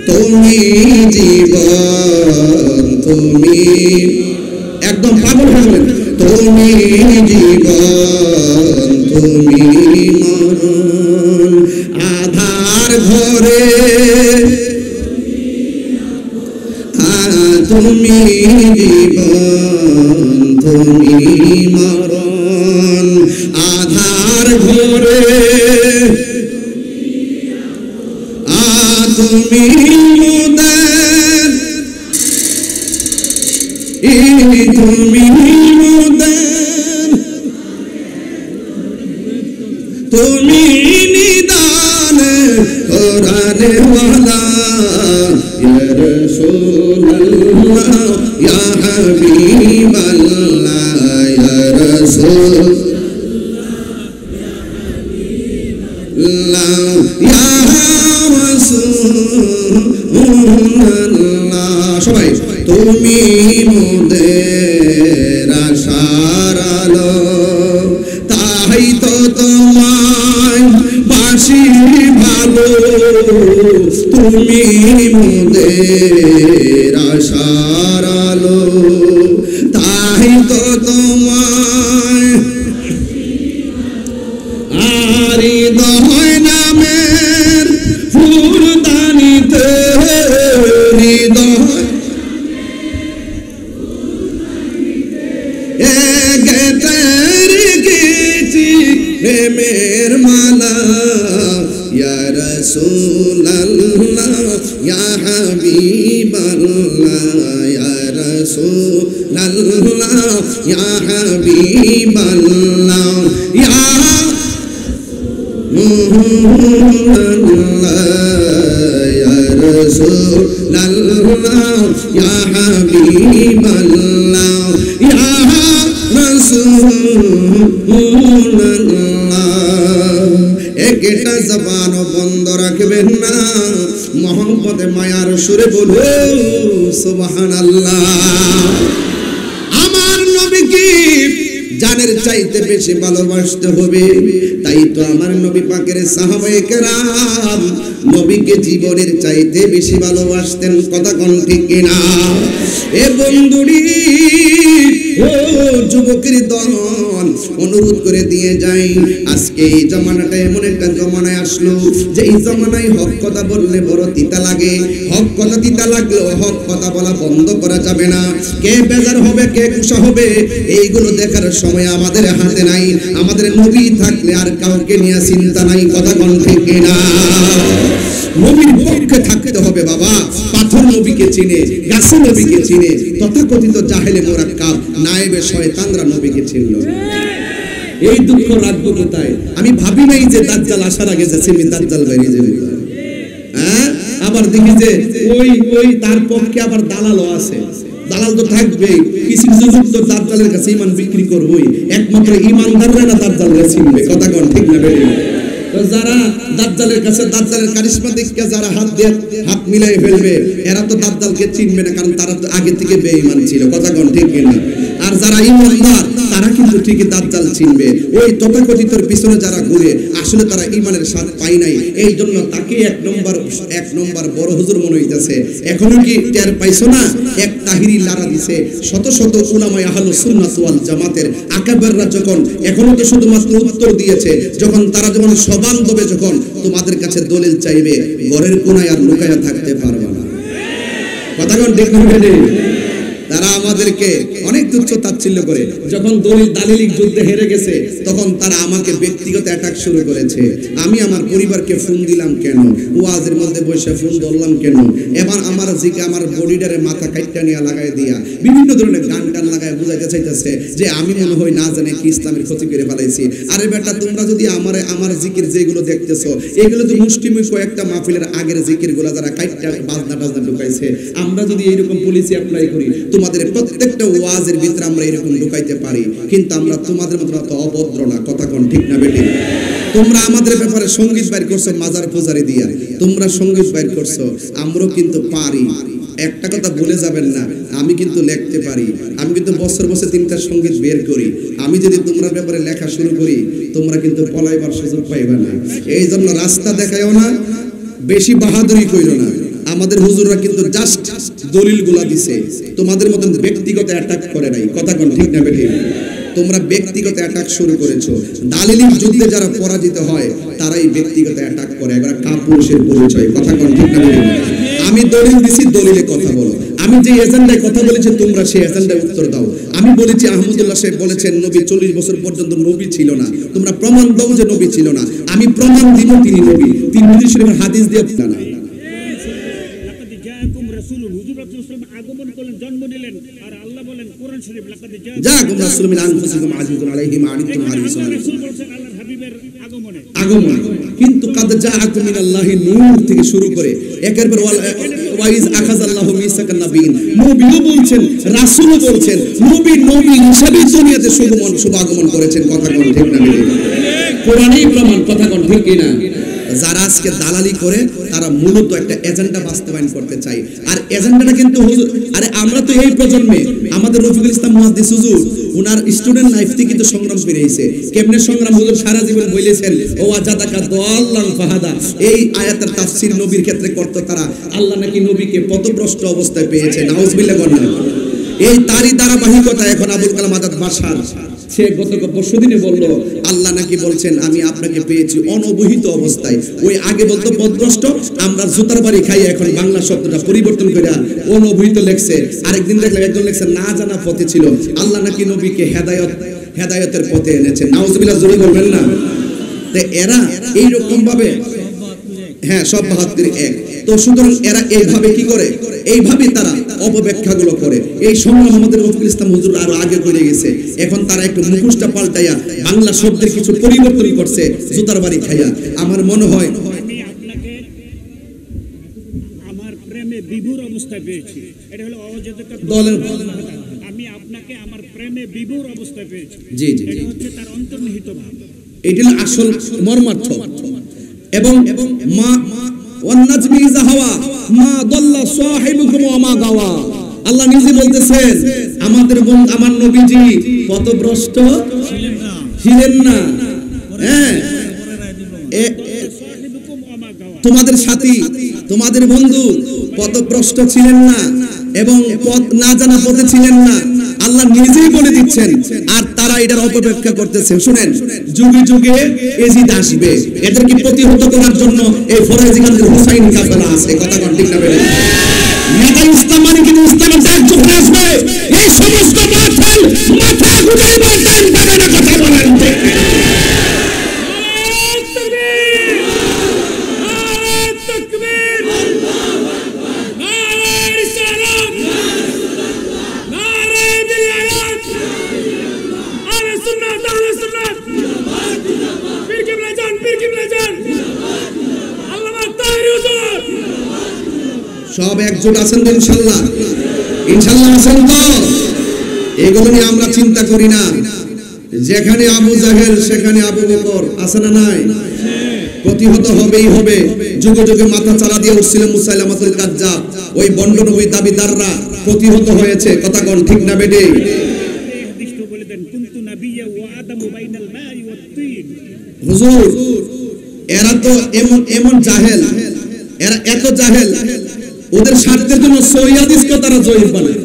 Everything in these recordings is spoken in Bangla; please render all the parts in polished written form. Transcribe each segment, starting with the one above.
তুমি জীবন তুমি একদম পাগল হয়ে গেলেন তুমি জীবন তুমি মরণ আধার ঘরে তুমি জীবন তুমি মরণ আধার ঘরে তুমি মুদের তুমি মুদের তুমি নিদান কোরআনে ওয়ালা ইয়া রাসূলুল্লাহ ইয়া হাবিবাল্লাহ ইয়া রাসূলুল্লাহ ইয়া রাসূলুল্লাহ সবাই তুমি মোদের আশার আলো তাই তো তোমায় বাসি ভালো তুমি মোদের আশার আলো তাই তো তোমায় হৃদয় নামের ফুলদানিতে হৃদয় প্রেমের মালা ইয়া রাসূলুল্লাহ ইয়া হাবিবাল্লাহ ইয়া রাসূলুল্লাহ ইয়া হাবিবাল্লাহ ইয়া ইয়া রাসূলুল্লাহ ইয়া হাবিবাল্লাহ ইয়া একটা জবান বন্ধ রাখবেন না মোহাম্মদে মায়ার সুরে বলো সুবহানাল্লাহ আমার নবীকে জানের চাইতে বেশি ভালোবাসতে হবে তাই তো আমার নবী পাকের সাহাবায়ে কেরাম নবীকে জীবনের চাইতে বেশি ভালোবাসতেন কথা কোন ঠিক কিনা এ বন্ধুরি ও যুবকের দল অনুরোধ করে দিয়ে যাই আজকে এই জামানাটা এমন একটা জামানায় আসলো যে এই জামানায় হক কথা বললে বড় তিতা লাগে হক কথা তিতা লাগলেও হক কথা বলা বন্ধ করা যাবে না কে বেজার হবে কে খুশি হবে এইগুলো দেখার সময় আমাদের হাতে নাই আমাদের নবী থাকলে আর কাউকে নিয়ে চিন্তা নাই কথা কোন ঠিক না নবীর পক্ষে থাকতে হবে বাবা পাথর নবীকে চিনে গাছে নবীকে চিনে তথাকথিত জাহেলে মুরাক্কাব নায়েবে শয়তানরা নবীকে চিনল এই দুঃখ রাখবো কোথায় আমি ভাবি নাই যে দাজ্জাল আসার আগে যে সিমি দাজ্জাল বেরিয়ে যাবে হ্যাঁ আবার দেখি যে ওই তার পক্ষে আবার দালালও আছে দালাল তো থাকবেই কিছু কিছু লোক তো দাজ্জালের কাছে ঈমান বিক্রি করবেই একমাত্র ঈমানদাররা না দাজ্জালকে চিনবে কথা কোন ঠিক না বেটি যারা দাজ্জালের কাছে দাজ্জালের কারিশমা দেখে যারা হাত মিলাই ফেলবে এরা তো দাজ্জালকে চিনবে না কারণ তারা তো আগে থেকে বেঈমান ছিল কথা কোন ঠিক না আর যারা ঈমানদার তারা কিন্তু ঠিকই দাজ্জাল চিনবে ওই তথাকথিতর পিছনে যারা ঘুরে আসলে তারা ঈমানের স্বাদ পায় নাই এই জন্য তাকে এক নম্বর বড় হুজুর মনে হইতাছে এখনো কি টের পাইছো না এক তাহিরি লারা দিছে শত শত উলামায়ে আহলুস সুন্নাত ওয়াল জামাতের আকাবেররা যখন এখনো তো শুধুমাত্র উত্তর দিয়েছে যখন তারা যখন সবান দেবে যখন তোমাদের কাছে দলিল চাইবে ঘরের কোনায় আর লুকায়া থাকতে পারবে না কথা কোন ঠিক না তারা আমাদেরকে অনেক তুচ্ছ তাচ্ছিল্য করে যখন দালিলিক যুদ্ধে হেরে গেছে তখন তারা আমাকে ব্যক্তিগত অ্যাটাক শুরু করেছে আমি আমার পরিবারকে ফোন দিলাম কেন ওয়াজের মধ্যে বসে ফোন ধরলাম কেন এবার আমার জিকে আমার বডিটারে মাথা কাইটটা নিয়ে লাগাই দিয়া বিভিন্ন ধরনের গান টান লাগায় বুঝাইতে চাইতেছে যে আমি মনে হয় না জানে কি ইসলামের ক্ষতি করে ফেলাইছি আরে বেটা তোমরা যদি আমার জিকির যেগুলো দেখতেছো এগুলো তো মুষ্টিমেয় কয়েকটা মাহফিলের আগের জিকিরগুলো যারা কাইটটা বাজনা টাজনা ঢুকাইছে আমরা যদি এইরকম পলিসি অ্যাপ্লাই করি তোমাদের প্রত্যেকটা ওয়াজের ভিতরে আমরা এরকম ঢুকাইতে পারি কিন্তু আমরা তোমাদের মতো এত অভদ্র না কথা কোন ঠিক না বেটি তোমরা আমাদের ব্যাপারে সঙ্গীত বাইর করছো মাজার পূজারি দিয়া তোমরা সঙ্গীত বাইর করছো আমরাও কিন্তু পারি একটা কথা ভুলে যাবেন না আমি কিন্তু লিখতে পারি আমি কিন্তু বছর বছর 3টা সঙ্গীত বের করি আমি যদি তোমরা ব্যাপারে লেখা শুরু করি তোমরা কিন্তু পলাইবার সুযোগ পাইবে না এই জন্য রাস্তা দেখায়ও না বেশি বাহাদুরি কইরো না আমাদের হুজুররা কিন্তু জাস্ট দলিলগুলা দিছে, তোমাদের মতন ব্যক্তিগত অ্যাটাক করে নাই। কথা কোন ঠিক না বেঠিক? তোমরা ব্যক্তিগত অ্যাটাক শুরু করেছো। দালিলিক যুদ্ধে যারা পরাজিত হয় তারাই ব্যক্তিগত অ্যাটাক করে, এবার কাপুরুষের পরিচয়। কথা কোন ঠিক না বেঠিক? আমি দলিল দিছি, দলিলে কথা বলো। আমি যে এজেন্ডায় কথা বলেছি তোমরা সেই এজেন্ডায় উত্তর দাও। আমি বলেছি আহমদুল্লাহ সাহেব বলেছেন নবী 40 বছর পর্যন্ত নবী ছিল না, তোমরা প্রমাণ দাও যে নবী ছিল না। আমি প্রমাণ দিব তিনি নবী, তিরমিজি শরীফের হাদিস দিয়ে না। আগমন করলেন, জন্ম নিলেন, আর আল্লাহ বলেন কোরআন শরীফ লাকাদ জাআকুম রাসূলুম মিন আনফুসিকুম আজিজুন আলাইহি মা আনিতুম হারিসুন আলাইহি। রাসূল বলেন আল্লাহর হাবিবের আগমনে, আগমন। কিন্তু কাদ জাআকুম মিনাল্লাহি নূর থেকে শুরু করে একের পর ওয়াইজ আখাযাল্লাহু মিসাকান নাবিয়িন, নবীও বলছেন, রাসূলও বলছেন, নবী হিসেবে দুনিয়াতে শুভ আগমন করেছেন। কথা কোন ঠিক না বেঠিক? কোরআনেই প্রমাণ। কথা কোন ঠিক কি না? যারা আজকে দালালি করে তারা মূলত একটা এজেন্ডা বাস্তবায়ন করতে চায়, আর এজেন্ডাটা কিন্তু হুজুর, আরে আমরা তো এই প্রজন্মে, আমাদের রফিকুল ইসলাম মুহাদ্দিস হুজুর উনার স্টুডেন্ট লাইফ থেকে কিন্তু সংগ্রাম পেরিয়েছে। কেমনে সংগ্রাম? হুজুর সারা জীবন বলেছেন ও আজাদাকা দাল্লান ফাহাদা, এই আয়াতের তাফসীর নবীর ক্ষেত্রে করতে তারা আল্লাহ নাকি নবীকে পথভ্রষ্ট অবস্থায় পেয়েছে। নাউজুবিল্লাহ বলেন। এই তারই ধারাবাহিকতা এখন আবুল কালাম আজাদ বাশার, সে গত পরশুদিনে বলল আল্লাহ নাকি বলছেন আমি আপনাকে পেয়েছি অনবহিত অবস্থায়। ওই আগে বলতো পথভ্রষ্ট, আমরা জুতার বাড়ি খাই, এখন বাংলা শব্দটা পরিবর্তন করে অনবহিত লেখছে। আরেকদিন দেখলাম একজন লেখছে না জানা পথে ছিল, আল্লাহ নাকি নবীকে হেদায়েতের পথে এনেছেন। নাউজুবিল্লাহ জোরে বলবেন না? তো এরা এইরকম ভাবে, হ্যাঁ সব 72 এক। তো সুতরাং এরা এইভাবে কি করে? এইভাবে তারা অপব্যাখ্যাগুলো করে। এই সংগ্রাম আমাদের রফিকুল ইসলাম হুজুর আরো আগে করে গেছে। এখন তারা একটু মুখোশটা পাল্টাইয়া বাংলা শব্দের কিছু পরিবর্তন করছে জুতার বাড়ি খাইয়া। আমার মনে হয় আমি আপনাকে আমার প্রেমে বিভোর অবস্থায় পেয়েছি, এটা হলো অজাদকা দলের। আমি আপনাকে আমার প্রেমে বিভোর অবস্থায় পেয়েছি। জি জি, এটা হচ্ছে তার অন্তর্নিহিত ভাব, এটি হলো আসল মর্মার্থ। এবং মা ওয়ান্নাজমি ইযা হাওয়া মা দাল্লা সাহিবুকুম ওয়া মা গাওয়া, আল্লাহ নিজে বলতেছেন আমার নবীজি পথভ্রষ্ট ছিলেন না। হ্যাঁ, তোমাদের সাথী, তোমাদের বন্ধু পথভ্রষ্ট ছিলেন না এবং পথ না জানা পথে ছিলেন না, আল্লাহ নিজেই বলে দিচ্ছেন। আর তারা এটার অপব্যাখ্যা করতেছে। শুনেন, যুগে যুগে এজিদ আসবে, এদেরকে প্রতিহত করার জন্য এই ফরাইজিগঞ্জের হুসাইন কাফেলা আছে। কথা কোন ঠিক না বেঠিক? নেতা ইসলাম মানে কিন্তু ইসলামের দাগ যখন আসবে এই সমস্ত মাথা গুটাই বলতেন পাবে না। কথা বলেন ঠিক না? সব একজোট আছেন তো ইনশাআল্লাহ? ইনশাআল্লাহ আছেন তো? এগুলো নিয়ে আমরা চিন্তা করি না। যেখানে আবু জাহেল সেখানে আবু বকর, আছে না নাই? প্রতিহত হবেই হবে। যুগে যুগে মাথা চালা দিয়ে উঠছিল মুসাইলামাতুল কাজ্জাব, ওই বন্ড নবী দাবিদাররা প্রতিহত হয়েছে। কথা কোন ঠিক না বেঠিক? হুজুর এরা তো এমন জাহেল, এরা এত জাহেল, ওদের স্বার্থের জন্য সহিহ হাদিসকে তারা জয়ীফ বানায়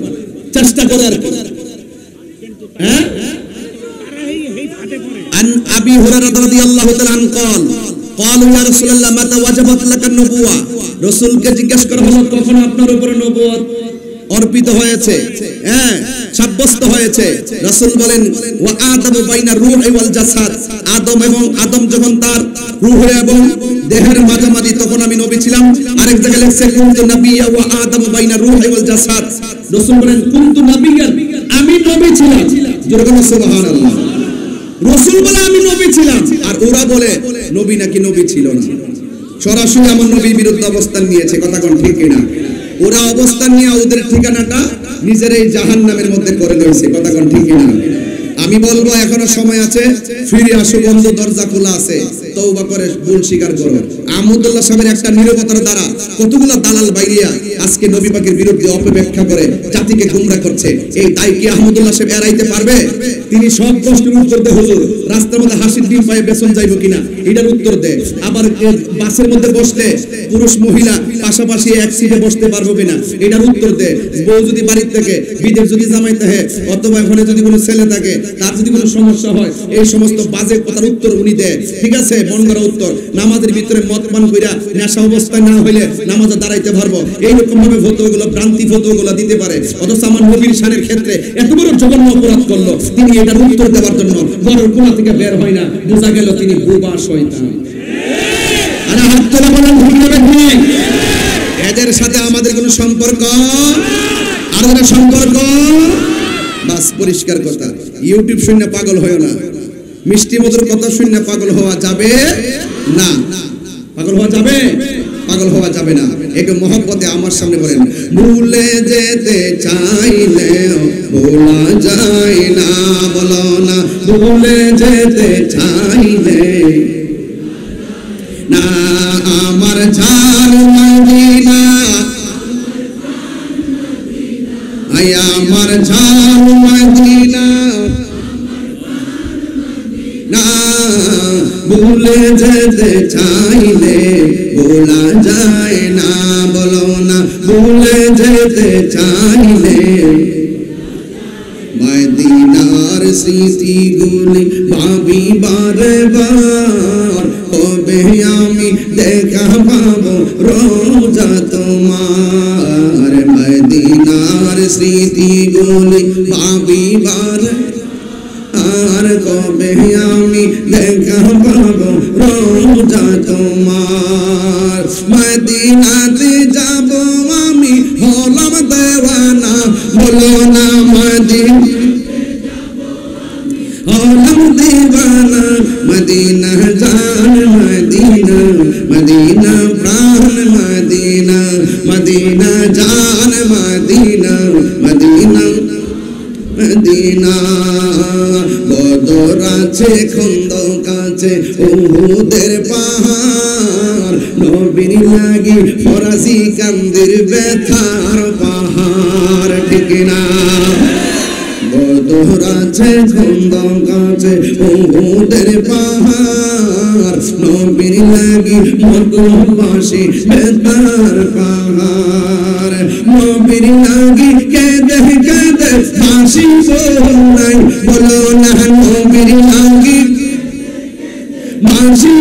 চেষ্টা করে আর কি। হ্যাঁ, আন আবি হুরায়রা রাদিয়াল্লাহু তাআলা আন قال قالوا يا رسول الله متى وجبت لك النبوة, রাসূলকে জিজ্ঞেস করা হলো কখন আপনার উপরে নবুয়ত অর্পিত হয়েছে, হ্যাঁ সাব্যস্ত হয়েছে। রাসূল বলেন ওয়া আদামু বাইনা রূহি ওয়াল জাসাদ, আদম যখন তার রূহ এবং দেহের মাঝামাঝি তখন আমি নবী ছিলাম। আরেক জায়গায় লেখছে কুনতু নাবিয়্যা ওয়া আদামু বাইনা রূহি ওয়াল জাসাদ, রাসূল বলেন কুনতু নাবিয়্যান, আমি নবী ছিলাম। জোরে বলুন সুবহানাল্লাহ। রাসূল বলে আমি নবী ছিলাম, আর ওরা বলে নবী নাকি নবী ছিল না। সরাসরি আমার নবীর বিরুদ্ধে অবস্থান নিয়েছে। কথা কোন ঠিক কিনা? ওরা অবস্থান নিয়ে ওদের ঠিকানাটা নিজের এই জাহান্নামের মধ্যে করে লইছে। কথা কোন ঠিক কিনা? আমি বলবো এখনো সময় আছে, ফিরে আসো, বন্ধ দরজা খোলা আছে। তওবা করে ভুল স্বীকার করো। আহমদুল্লাহ সাহেবের একটা নীরবতার দ্বারা কতগুলো দালাল বাইরিয়া আজকে নবী পাকের বিরুদ্ধে অপব্যাখ্যা করে জাতিকে গোমরা করছে। এই দায় কি আহমদুল্লাহ সাহেব এড়াইতে পারবে? তিনি সব প্রশ্নের উত্তর দেয়, হুজুর রাস্তার মধ্যে হাসির ডিম পায়ে বেসন যাইব কিনা এটার উত্তর দেয়। আবার বাসের মধ্যে বসলে পুরুষ মহিলা পাশাপাশি এক সিটে বসতে পারবো কিনা এটার উত্তর দেয়। বউ যদি বাড়ির থেকে, বিদেশ যদি জামাই থাকে, অথবা ওখানে যদি কোনো ছেলে থাকে, তার যদি কোনো সমস্যা হয়, এই সমস্ত বাজে কথার উত্তর উনি দেয়। ঠিক আছে, মন করা উত্তর। নামাজের ভিতরে মদ পান কইরা নেশা অবস্থায় না হইলে নামাজে দাঁড়াইতে পারবো, এইরকম ভাবে ফতোয়াগুলো, ভ্রান্তি ফতোয়াগুলো দিতে পারে। অথচ আমার নবীর শানের ক্ষেত্রে এত বড় জঘন্য অপরাধ করলো, তিনি এটার উত্তর দেওয়ার জন্য ঘরের কোণা থেকে বের হয় না, বোঝা গেল তিনি বোবা শয়তান। আরে হাত তুলে বলেন ভুল হবে কি? এদের সাথে আমাদের কোনো সম্পর্ক আর সম্পর্ক বাস পরিষ্কার কথা। ইউটিউব শুনে পাগল হয় না, মিষ্টি মধুর কথা শুনে পাগল হওয়া যাবে না। পাগল হওয়া যাবে? পাগল হওয়া যাবে না। একটু মহব্বতে আমার সামনে বলেন, ভুলে যেতে চাইলে ভোলা যায় না। বলো না, ভুলে যেতে চাইলে না আমার জান মদিনা, আয় আমার জান মদিনা, না ভুলে যেতে চাইলে ভোলা যায় না। বলো না, ভুলে যেতে চাইলে মদিনার স্মৃতিগুলি ভাবি বারে বার, কবে আমি দেখা পাবো রোজা তোমার। মদিনার স্মৃতিগুলি ভাবি বারে আর, কবে আমি দেখা পাবো রোজা তোমার। মদিনাতে যাব আমি হলাম দেওয়ানা। বলো না, মদিনা হলাম দেওয়ানা। মদিনা জান মদিনা, মদিনা প্রাণ মদিনা, মদিনা জান মদিনা, মদিনা মদিনা। বদর আছে, খন্দক আছে, উহুদের পাহাড়, নবীর লাগি ফরাসি কান্দির ব্যথার পাহাড়। ঠিক না? বদর আছে, খন্দক আছে, উহুদের পাহাড়, নবীর লাগি মক্কাবাসী ব্যথার পাহাড়। নবীর লাগি কেঁদে কেঁদে হাসি নাই। বলো না, নবীর লাগি হাসি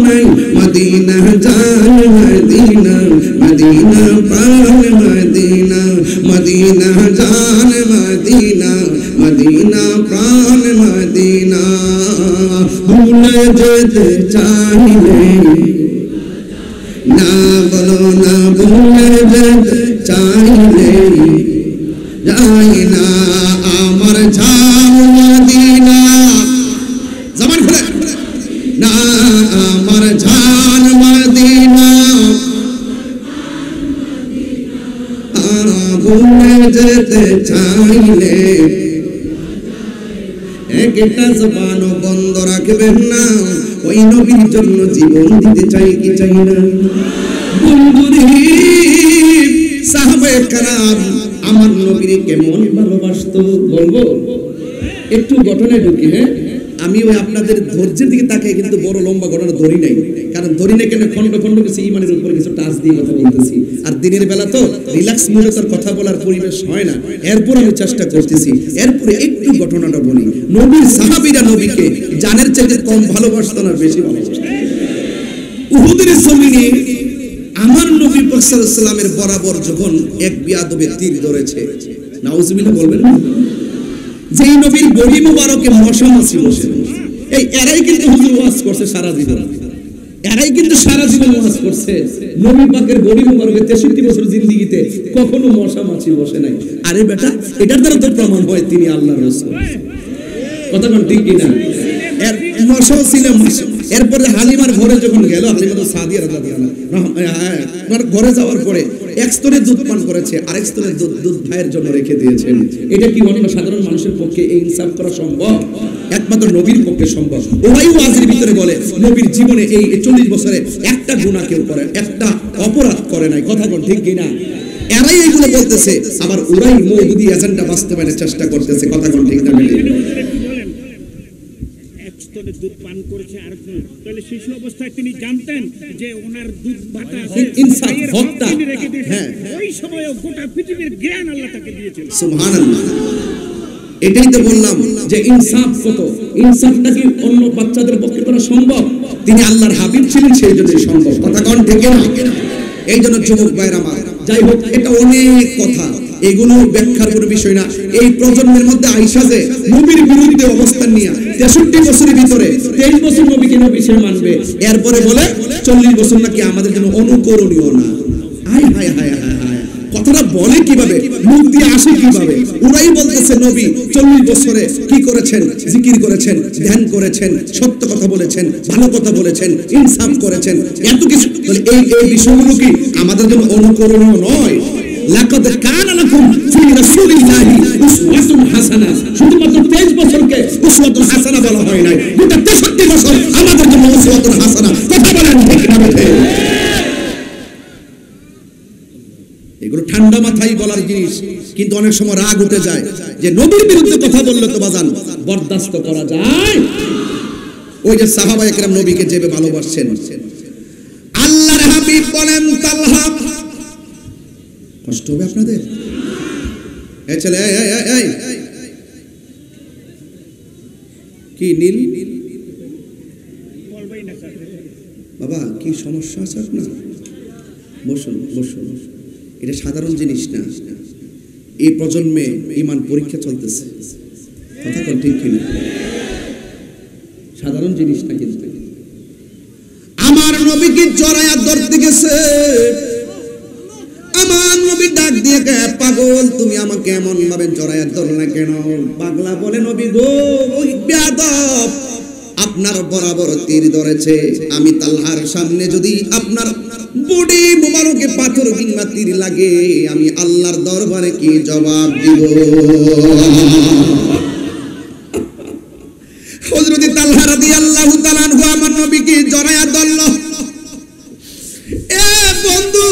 নাই। মদিনা জান মদিনা, মদিনা প্রাণ মদিনা, মদিনা জান মদিনা, মদিনা প্রাণ মদিনা। ভুলে যেতে চাইলে না, বলো না, ভুলে যেতে চাইলে যাই না আমার জান মদিনা। জবান খুলে না, আমার জান মদিনা, ভুলে যেতে চাইলে একটা জবানও বন্ধ রাখবেন না। ওই নবীর জন্য জীবন দিতে চাই কি চাই না? বন্ধুরে সাহাবায়ে কেরাম আমার নবীর কেমন ভালোবাসতো বলবো? একটু ঘটনায় ঢুকি। হ্যাঁ, আমি ওই আপনাদের ধৈর্যের দিকে তাকিয়ে কিন্তু বড় লম্বা ঘটনা ধরি নাই, কারণ ধরি না কেন, খন্ড খন্ড কিছু ইমানের উপরে কিছু টাচ দিয়ে কথা বলতেছি। আর দিনের বেলা তো রিল্যাক্স মুডে তার কথা বলার পরিবেশ হয় না, এরপর আমি চেষ্টা করতেছি। এরপরে একটু ঘটনাটা বলি। নবীর সাহাবীরা নবীকে জানের চাইতে কম ভালোবাসতো না, বেশি ভালোবাসতো। উহুদের জমিনে আমার নবী পাক সাল্লাল্লাহু আলাইহি ওয়াসাল্লামের বরাবর যখন এক বিয়াদবে তীর ধরেছে, নাউজুবিল্লাহ বলবেন, যেই নবীর বডি মুবারকে মশা মাছি বসে, এই এরাই কিন্তু হুজুর ওয়াজ করছে সারা জীবন। এরাই কিন্তু সারা জীবন ওয়াজ করছে। নবী পাকের বডি মুবারকে 63 বছর জিন্দেগিতে কখনো মশা মাছি বসে নাই। আরে বেটা, এটার দ্বারা তো প্রমাণ হয় তিনি আল্লাহর রাসূল। কথা কোন ঠিক কিনা? এর মশা ছিল, এরপরে হালিমার ঘরে যখন গেল, হালিমা তো সাদিয়া রাদিয়াল্লাহু আনহা ঘরে যাওয়ার পরে এক স্তরে দুধ পান করেছে, আরেক স্তরে দুধ ভাইয়ের জন্য রেখে দিয়েছেন। এটা কি অন্য সাধারণ মানুষের পক্ষে এই ইনসাফ করা সম্ভব? একমাত্র নবীর পক্ষে সম্ভব। ওই ওয়াজের ভিতরে বলে নবীর জীবনে এই 40 বছরে একটা গুনাহ কেউ করে, একটা অপরাধ করে নাই। কথা কোন ঠিক কিনা? এরাই এইগুলো বলতেছে, আবার ওরাই মওদুদি এজেন্ডা বাস্তবায়নের চেষ্টা করতেছে। কথা কোন ঠিক না? দুধ পান করেছে আর তাহলে শিশু অবস্থায় তিনি জানতেন যে ওনার দুধ ভাতা ইনসাফ হত্যা, হ্যাঁ ওই সময় গোটা পৃথিবীর জ্ঞান আল্লাহ তাকে দিয়েছিলেন। সুবহানাল্লাহ। এটাই তো বললাম যে ইনসাফ কত, ইনসাফটা কি অন্য বাচ্চাদের পক্ষে করা সম্ভব? তিনি আল্লাহর হাবিব ছিলেন, সেই জন্য সম্ভব। কথা কোন ঠিক না? এই জন্য যুবক ভাইরা আমার, যাই হোক এটা অনেক কথা, এগুলো ব্যাখ্যার কোনো বিষয় না। এই প্রজন্মের মধ্যে আয়েশা যে নবীর বিরুদ্ধে অবস্থান নিয়ে 63 বছরের ভিতরে 23 বছর নবীকে নবী সে মানবে, এরপরে বলে 40 বছর নাকি আমাদের জন্য অনুকরণীয় না। হায় হায় হায় হায় হায়, কথাটা বলে কিভাবে, মুখ দিয়ে আসে কিভাবে? ওরাই বলতেছে নবী 40 বছরে কি করেছেন? জিকির করেছেন, ধ্যান করেছেন, সত্য কথা বলেছেন, ভালো কথা বলেছেন, ইনসাফ করেছেন, এত কিছু। এই বিষয়গুলো কি আমাদের জন্য অনুকরণীয় নয়? লাকাদ কানা লাকুম ফি রাসূলিল্লাহি উসওয়াতুন হাসানাহ। শুধুমাত্র 23 বছরকে উসওয়াতুন হাসানাহ বলা হয় নাই, গোটা 63 বছর আমাদের জন্য উসওয়াতুন হাসানাহ। কথা বলেন ঠিক না বেঠিক? এগুলো ঠান্ডা মাথায় বলার জিনিস, কিন্তু অনেক সময় রাগ উঠে যায় যে নবীর বিরুদ্ধে কথা বললে তো বাজান বরদাস্ত করা যায়। ওই যে সাহাবায়ে কেরাম নবীকে যেভাবে ভালোবাসছেন, আল্লাহর হাবিব বলেন তালহা, কষ্ট হবে আপনাদের? এই ছেলে, এই কি নীল বাবা, কি সমস্যা আছে আপনার? বসুন বসুন, এটা সাধারণ জিনিস না। এই প্রজন্মে ঈমান পরীক্ষা চলতেছে। কথা কোন ঠিক কিনা? সাধারণ জিনিস না কিন্তু। আমার নবীকে জড়ায়া ধরতে গেছে, আমার নবী ডাক দিয়ে কে পাগল, তুমি আমাকে এমন ভাবে জড়ায়া ধরলে কেন? পাগলা বলে নবী গো, ওই বেয়াদব আপনার বরাবর তীর ধরেছে, আমি তালহার সামনে যদি আপনার বডি মোবারকে পাথর কিংবা তীর লাগে, আমি আল্লাহর দরবারে কি জবাব দিব? হযরত তালহা রাদিয়াল্লাহু তাআলা আনহু আমার নবীকে জড়ায়া ধরল। এ বন্ধু,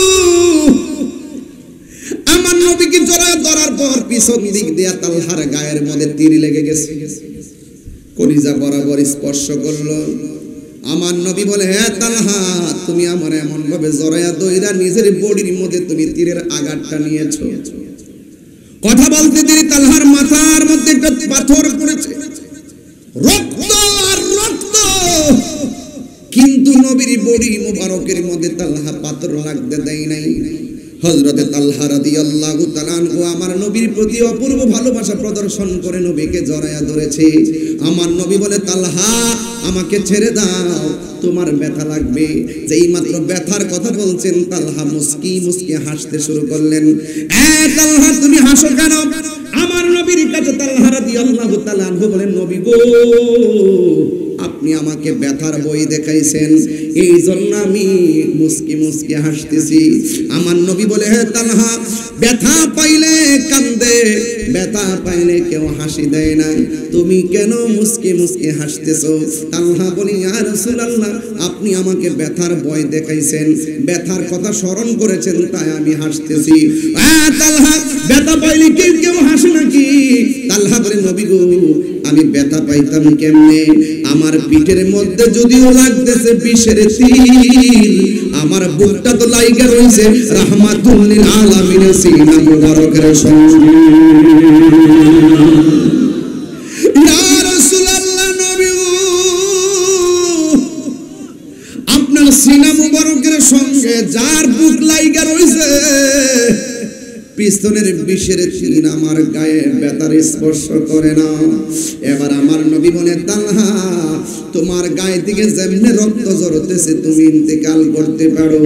আমার নবীকে জড়ায়া ধরার পর পিছন দিক দিয়ে তালহার গায়ের মধ্যে তীর লেগে গেছে, কলিজা বরাবর স্পর্শ করলো। আমার নবী বলে, হে তালহা, তুমি আমার এমন ভাবে জড়ায়া দইরা নিজের বডির মধ্যে তুমি তীরের আঘাতটা নিয়েছো। কথা বলতে দেরি তালহার মাথার মধ্যে একটা পাথর পড়েছে, রক্ত আর রক্ত, কিন্তু নবীর বডি মুবারকের মধ্যে তালহা পাথর লাগতে দেয় নাই। হযরত তালহা রাদিয়াল্লাহু তাআলা আনহু আমার নবীর প্রতি অপূর্ব ভালোবাসা প্রদর্শন করে নবীকে জড়ায়া ধরেছে। আমার নবী বলে, তালহা আমাকে ছেড়ে দাও, তোমার ব্যথা লাগবে। যেই মাত্র ব্যথার কথা বলছেন, তালহা মুস্কি মুস্কি হাসতে শুরু করলেন। এ তালহা, তুমি হাসো কেন? আমার নবীর কাছে তালহা রাদিয়াল্লাহু তাআলা আনহু বলেন, নবী গো, আপনি আমাকে ব্যথার বই দেখাইছেন, এই জন্য আমি মুস্কি মুস্কি হাসতেছি। আমার নবী বলে, হে তালহা, ব্যথা পাইলে কান্দে, ব্যথা পাইলে কেউ হাসি দেয় না, তুমি কেন মুস্কি মুস্কি হাসতেছো? তালহা বলি, ইয়া রাসূলুল্লাহ, আপনি আমাকে ব্যথার ভয় দেখাইছেন, ব্যথার কথা স্মরণ করেছেন, তাই আমি হাসতেছি। তালহা, ব্যথা পাইলে কেউ হাসে নাকি? তালহা বলে, নবী গো, আমি ব্যথা পাইতাম কেমনে? আমার পিঠের মধ্যে যদিও লাগতেছে বিষের তীর, আমার বুকটা তো লাইগা রইছে রাহমাতুল লিল আলামিন সিনা মুবারকের সঙ্গে। ইয়া রাসূলুল্লাহ, নবী আপনার সিনা মুবারকের সঙ্গে যার বুক লাইগা রইছে, পিস্তলের বিষের তীর আমার গায়ে ব্যথার স্পর্শ করে না। এবার আমার নবী বলে, তালহা, তোমার গায়ে থেকে যেমনে রক্ত ঝরতেছে তুমি ইন্তেকাল করতে পারো,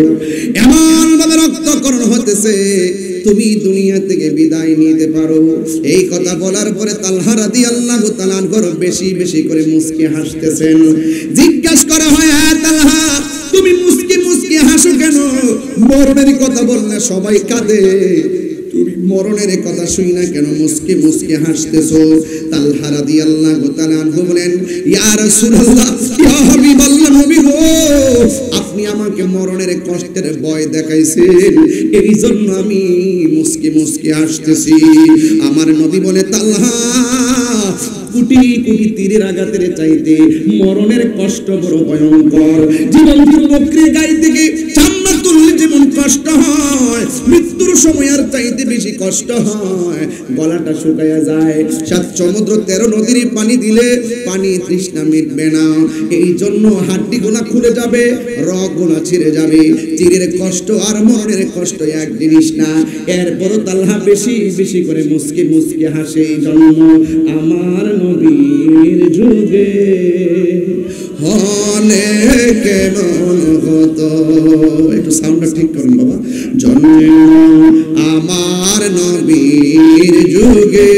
এমন ভাবে রক্তকরণ হতেছে আছে, তুমি দুনিয়া থেকে বিদায় নিতে পারো। এই কথা বলার পরে তালহা রাদিয়াল্লাহু তাআলা আনহু বেশি বেশি করে মুস্কি হাসতেছেন। জিজ্ঞাসা করা হয়, হ্যাঁ তালহা, তুমি মুস্কি মুস্কি হাসো কেন? মরণের কথা বললে সবাই কাঁদে, তুমি মরণের কথা শুই না কেন মুস্কি মুস্কি হাসতেছো? তালহা রাদিয়াল্লাহু তাআলা আনহু বলেন, ইয়া রাসূলুল্লাহ, ইয়া হাবিবাল্লাহ, নবী গো, আপনি আমাকে মরণের কষ্টের ভয় দেখাইছেন, এই জন্য আমি মুস্কি মুস্কি হাসতেছি। আমার নবী বলে, তালহা, কোটি কোটি তীরের আঘাতের চাইতে মরণের কষ্ট বড় ভয়ঙ্কর। জীবন প্রক্রিয়া গাই থেকে চামড়া তুললে যেমন কষ্ট হয়, মৃত্যুর সময় আর চাইতে বেশি কষ্ট হয়। গলাটা শুকায়া যায়, 7 সমুদ্র 13 নদীর পানি দিলে পানি তৃষ্ণা মিটবে না। এই জন্য হাড্ডিগুলো খুলে যাবে, রগগুলো ছিঁড়ে যাবে। তীরের কষ্ট আর মরণের কষ্ট এক জিনিস না। এরপরও তালহা বেশি বেশি করে মুস্কি মুস্কি হাসে। এই জন্য আমার নবীর যুগে হলে কেমন হতো, একটু সাউন্ডটা ঠিক করুন বাবা, জন্ম আমার নবীর যুগে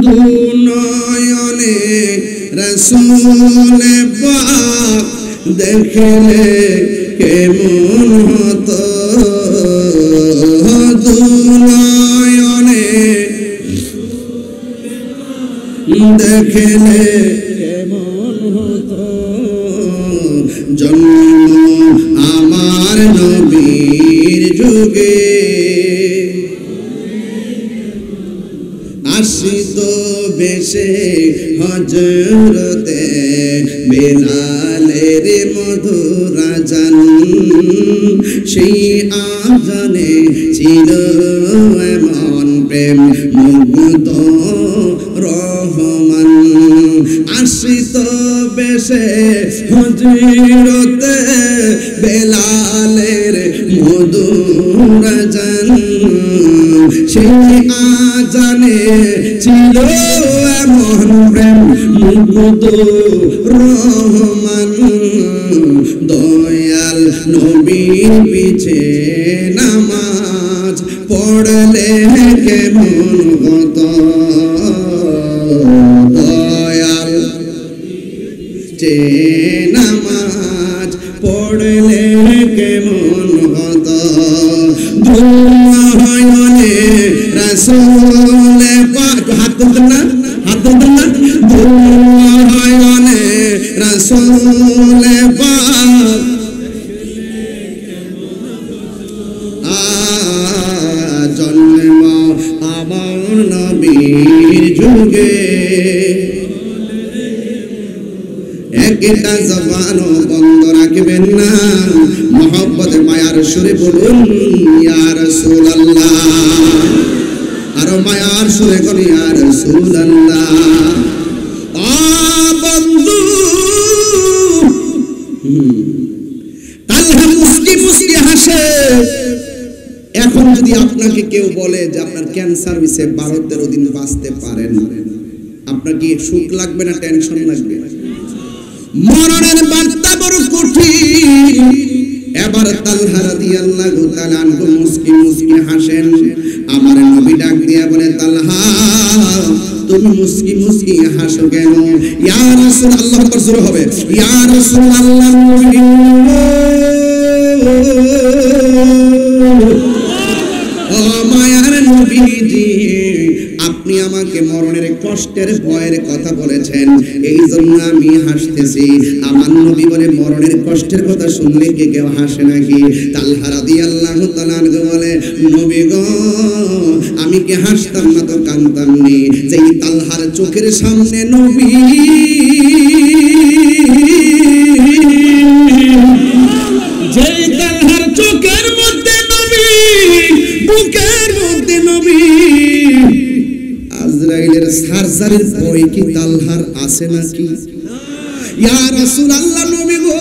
দুনয়নে রাসূল পাক দেখলে কেমন হতো, দুনয়নে দেখলে কেমন হতো, জন্ম আমার নবীর যুগে আসিত বেশে হযরতে বেলালের মধুর আযান, সেই আযানে ছিল এমন প্রেম মুগ্ধ রহমান। আসিত বেশে হযরতে বেলালের মধুর আযান, সেই আযানে ছিল এমন প্রেম মুগ্ধ রহমান। দয়াল নবীর পিছে নামাজ পড়লে কেমন হতো, দয়াল যে নামাজ পড়লে কেমন হতো, দুনয়নে রাসূল পাক, হাত তুলতেন না, হাত তুলতেন না, দুনয়নে রাসূল পাক জন্ম আমার নবীর যুগে। একটা জবানও বন্ধ রাখবেন না, মহব্বত মায়ার সুরে বলুন ইয়া রাসূলুল্লাহ, আরো মায়ার সুরে বলুন ইয়া রাসূলুল্লাহ। বন্ধু, তালহা মুস্কি মুস্কি হাসে। এখন যদি আপনাকে কেউ বলে যে আপনার ক্যান্সার হইছে, 12-13 দিন বাঁচতে পারেন, আপনার কি সুখ লাগবে না টেনশন লাগবে? মরণের বার্তা বড় কঠিন। এবার তালহা রাদিয়াল্লাহু তাআলা আনহু মুস্কি মুস্কি হাসেন। আমার নবী ডাক দিয়া বলে, তালহা, তুমি মুস্কি মুস্কি হাসো কেন? ইয়া রাসূলুল্লাহ, আল্লাহু আকবার হবে, ইয়া রাসূলুল্লাহ, ও মায়ার নবীজি, আপনি আমাকে মরণের কষ্টের ভয়ের কথা বলেছেন, এই জন্য আমি হাসতেছি। আমার নবী বলে, মরণের কষ্টের কথা শুনলে কে কেউ হাসে নাকি? তালহা রাদিয়াল্লাহু তাআলা বলে, নবী গো, আমি কি হাসতাম না তো কাঁদতাম নি? যেই তালহার চোখের সামনে নবী, যেই তালহার চোখের মধ্যে নবী, বুকের মধ্যে নবী, আজরাইলের সার্জারির ভয় কি তালহার আছে নাকি? ইয়া রাসূলুল্লাহ, নবী গো,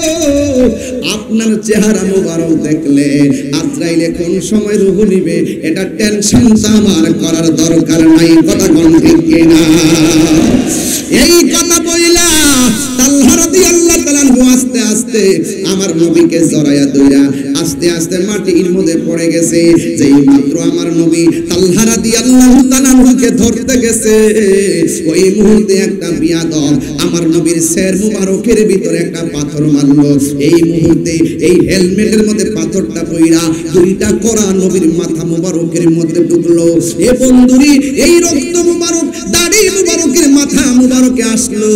আপনার চেহারা মোবারক দেখলে আজরাইলে কোন সময় রূহ নিবে এটা টেনশন আমার করার দরকার নাই। কথা কোন ঠিক কিনা? এই কথা বইলা তালহা রাদিয়াল্লাহু তাআলা আস্তে আস্তে আমার নবীকে জড়ায়া ধইরা আস্তে আস্তে মাটির মধ্যে পড়ে গেছে। যেই মাত্র আমার নবী তালহা রাদিয়াল্লাহু তাআলা আনহুকে ধরতে গেছে, ওই মুহূর্তে একটা বিয়াদব আমার নবীর শির মুবারকের ভিতরে একটা পাথর মারলো। এই মুহূর্তে এই হেলমেটের মধ্যে পাথরটা পইরা দুইটা করা নবীর মাথা মুবারকের মধ্যে ঢুকলো। এ বন্ধুরি এই রক্ত মুবারক দাড়ি মুবারকের মাথা মুবারকে আসলো।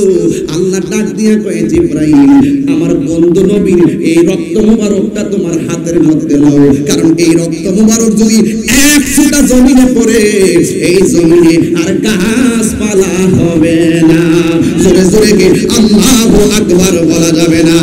আল্লাহ ডাক দিয়া কয়, জিবরাইল আমার বন্ধু নবীর এই রক্ত মুবারকটা তোমার হাতের মধ্যে নাও, কারণ এই রক্ত মুবারক যদি এক ফোঁটা জমিনে পড়ে এই জমিনে আর গাছপালা হবে না। জোরে জোরে কি আল্লাহু আকবার বলা যাবে না?